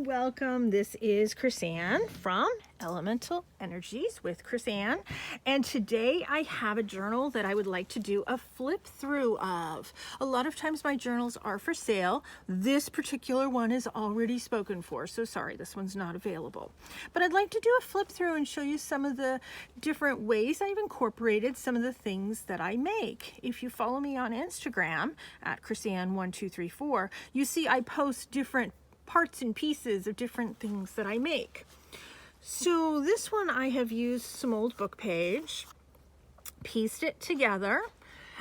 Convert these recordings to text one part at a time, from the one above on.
and welcome. This is Chris-Ann from Elemental Energies with Chris-Ann, and today I have a journal that I would like to do a flip through of. A lot of times my journals are for sale. This particular one is already spoken for, so sorry, this one's not available. But I'd like to do a flip through and show you some of the different ways I've incorporated some of the things that I make. If you follow me on Instagram at Chris-Ann1234, you see I post different parts and pieces of different things that I make. So this one I have used some old book page, pieced it together.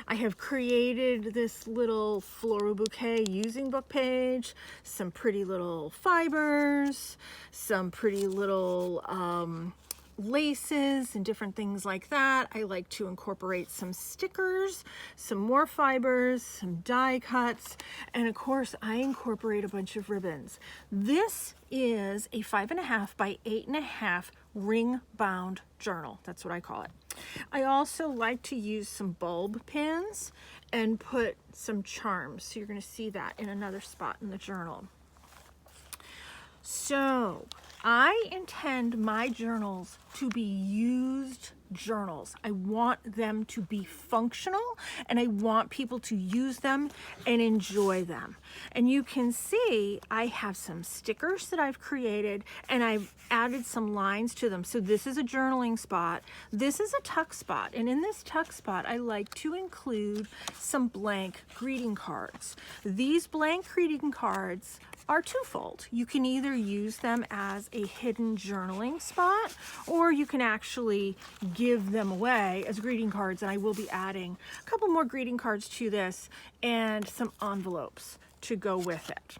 I have created this little floral bouquet using book page, some pretty little fibers, some pretty little laces and different things like that. I like to incorporate some stickers, some more fibers, some die cuts, and of course I incorporate a bunch of ribbons. This is a 5.5 by 8.5 ring bound journal. That's what I call it. I also like to use some bulb pins and put some charms. So you're going to see that in another spot in the journal. So I intend my journals to be used journals. I want them to be functional and I want people to use them and enjoy them. And you can see I have some stickers that I've created and I've added some lines to them. So this is a journaling spot. This is a tuck spot. And in this tuck spot, I like to include some blank greeting cards. These blank greeting cards are twofold. You can either use them as a hidden journaling spot, or you can actually give them away as greeting cards, and I will be adding a couple more greeting cards to this and some envelopes to go with it.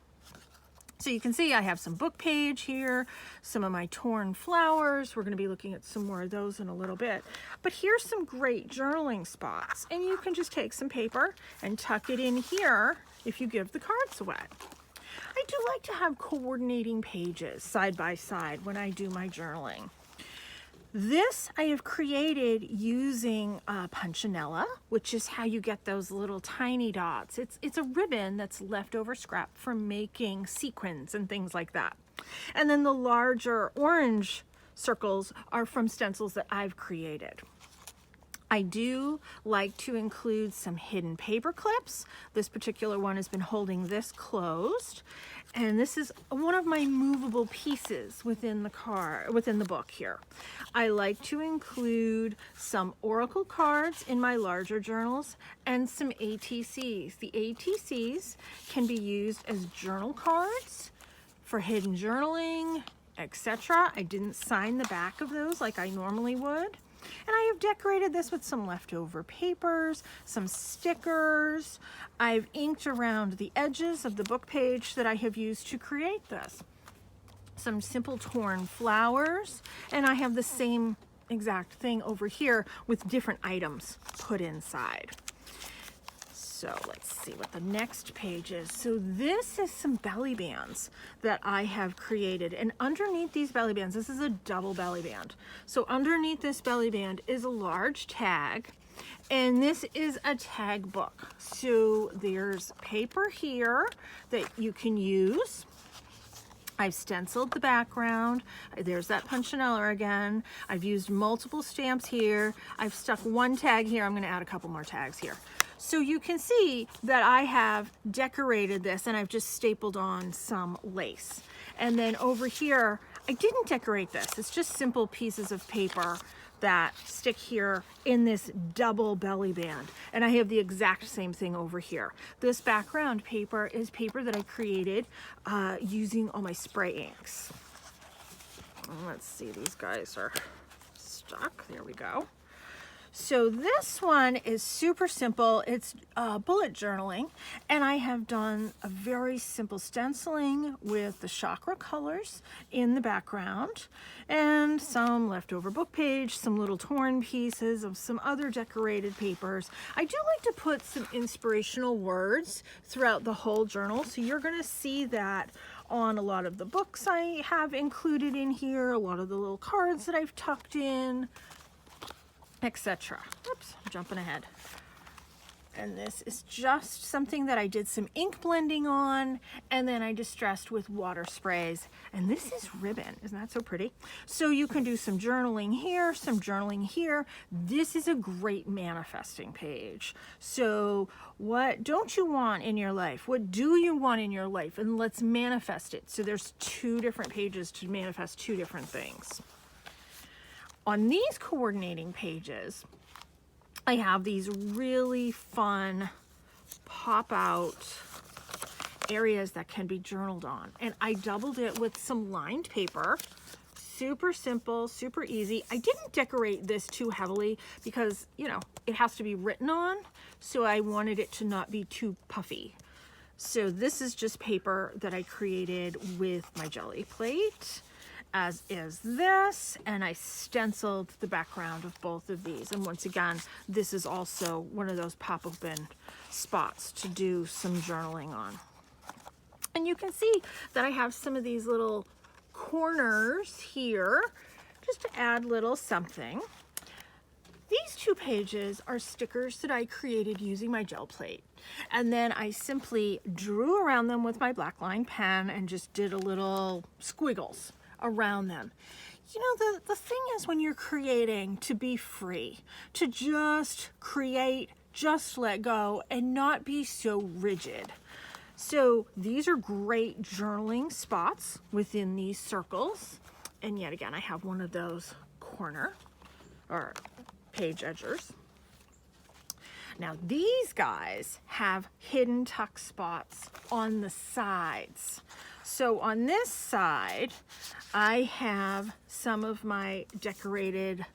So you can see I have some book page here, some of my torn flowers. We're going to be looking at some more of those in a little bit. But here's some great journaling spots, and you can just take some paper and tuck it in here if you give the cards away. I do like to have coordinating pages side by side when I do my journaling. This I have created using punchinella, which is how you get those little tiny dots. It's a ribbon that's leftover scrap from making sequins and things like that. And then the larger orange circles are from stencils that I've created. I do like to include some hidden paper clips. This particular one has been holding this closed. And this is one of my movable pieces within the book here. I like to include some oracle cards in my larger journals and some ATCs. The ATCs can be used as journal cards for hidden journaling, etc. I didn't sign the back of those like I normally would. And I have decorated this with some leftover papers, some stickers. I've inked around the edges of the book page that I have used to create this. Some simple torn flowers, and I have the same exact thing over here with different items put inside. So let's see what the next page is. So this is some belly bands that I have created. And underneath these belly bands, this is a double belly band. So underneath this belly band is a large tag. And this is a tag book. So there's paper here that you can use. I've stenciled the background. There's that punchinella again. I've used multiple stamps here. I've stuck one tag here. I'm going to add a couple more tags here. So you can see that I have decorated this and I've just stapled on some lace. And then over here, I didn't decorate this. It's just simple pieces of paper that stick here in this double belly band. And I have the exact same thing over here. This background paper is paper that I created using all my spray inks. Let's see, these guys are stuck. There we go. So this one is super simple. It's bullet journaling, and I have done a very simple stenciling with the chakra colors in the background and some leftover book page, some little torn pieces of some other decorated papers. I do like to put some inspirational words throughout the whole journal, so you're going to see that on a lot of the books I have included in here, a lot of the little cards that I've tucked in, etc. Oops, I'm jumping ahead. And this is just something that I did some ink blending on, and then I distressed with water sprays. And this is ribbon. Isn't that so pretty? So you can do some journaling here, some journaling here. This is a great manifesting page. So what don't you want in your life? What do you want in your life? And let's manifest it. So there's 2 different pages to manifest 2 different things. On these coordinating pages, I have these really fun pop-out areas that can be journaled on. And I doubled it with some lined paper. Super simple, super easy. I didn't decorate this too heavily because, you know, it has to be written on. So I wanted it to not be too puffy. So this is just paper that I created with my jelly plate, as is this, and I stenciled the background of both of these. And once again, this is also one of those pop open spots to do some journaling on. And you can see that I have some of these little corners here just to add little something. These 2 pages are stickers that I created using my gel plate. And then I simply drew around them with my black line pen and just did a little squiggles around them. You know, the thing is, when you're creating, to be free, to just create, just let go, and not be so rigid. So these are great journaling spots within these circles. And yet again, I have one of those corner or page edgers. Now these guys have hidden tuck spots on the sides. So on this side, I have some of my decorated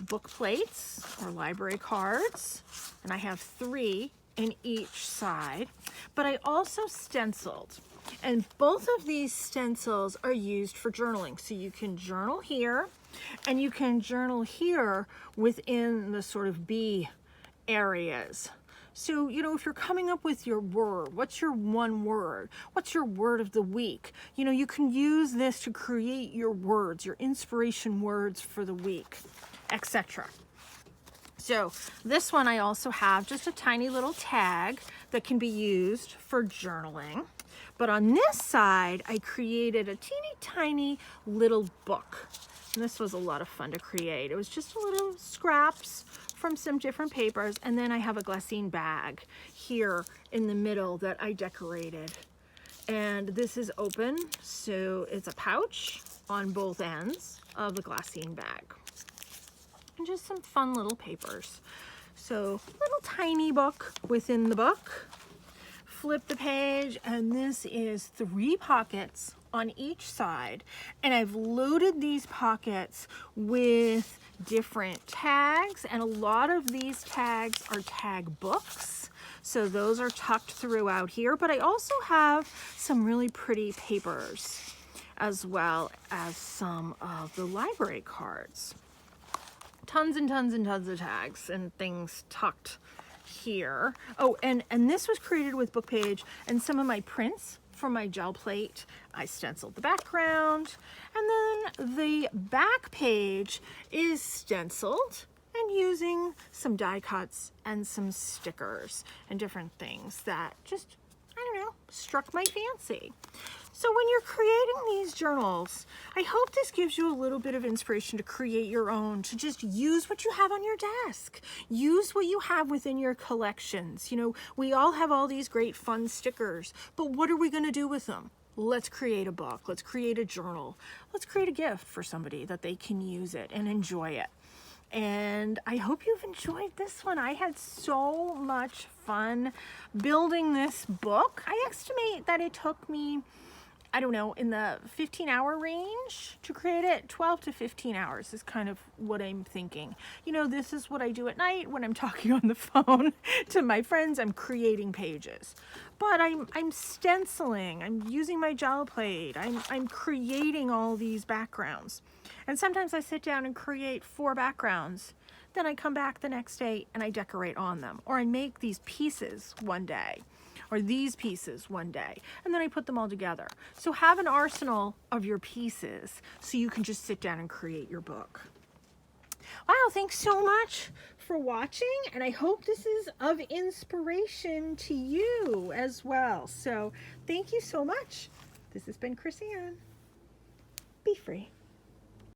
book plates or library cards, and I have 3 in each side, but I also stenciled. And both of these stencils are used for journaling. So you can journal here, and you can journal here within the sort of B areas. So, you know, if you're coming up with your word, what's your one word? What's your word of the week? You know, you can use this to create your words, your inspiration words for the week, etc. So this one I also have just a tiny little tag that can be used for journaling. But on this side, I created a teeny tiny little book. And this was a lot of fun to create. It was just a little scraps from some different papers. And then I have a glassine bag here in the middle that I decorated. And this is open, so it's a pouch on both ends of the glassine bag. And just some fun little papers. So little tiny book within the book. Flip the page, and this is 3 pockets on each side, and I've loaded these pockets with different tags, and a lot of these tags are tag books, so those are tucked throughout here. But I also have some really pretty papers, as well as some of the library cards. Tons and tons and tons of tags and things tucked here. Oh, and this was created with book page and some of my prints from my gel plate. I stenciled the background, and then the back page is stenciled and using some die cuts and some stickers and different things that just, I don't know, struck my fancy. So when you're creating these journals, I hope this gives you a little bit of inspiration to create your own, to just use what you have on your desk. Use what you have within your collections. You know, we all have all these great fun stickers, but what are we going to do with them? Let's create a book. Let's create a journal. Let's create a gift for somebody that they can use it and enjoy it. And I hope you've enjoyed this one. I had so much fun building this book. I estimate that it took me, I don't know, in the 15-hour range to create it. 12 to 15 hours is kind of what I'm thinking. You know, this is what I do at night when I'm talking on the phone to my friends. I'm creating pages. But I'm stenciling, I'm using my gel plate, I'm creating all these backgrounds. And sometimes I sit down and create 4 backgrounds. Then I come back the next day and I decorate on them. Or I make these pieces one day, or these pieces one day, and then I put them all together. So have an arsenal of your pieces so you can just sit down and create your book. Wow, thanks so much for watching, and I hope this is of inspiration to you as well. So thank you so much. This has been Chrisanne. Be free.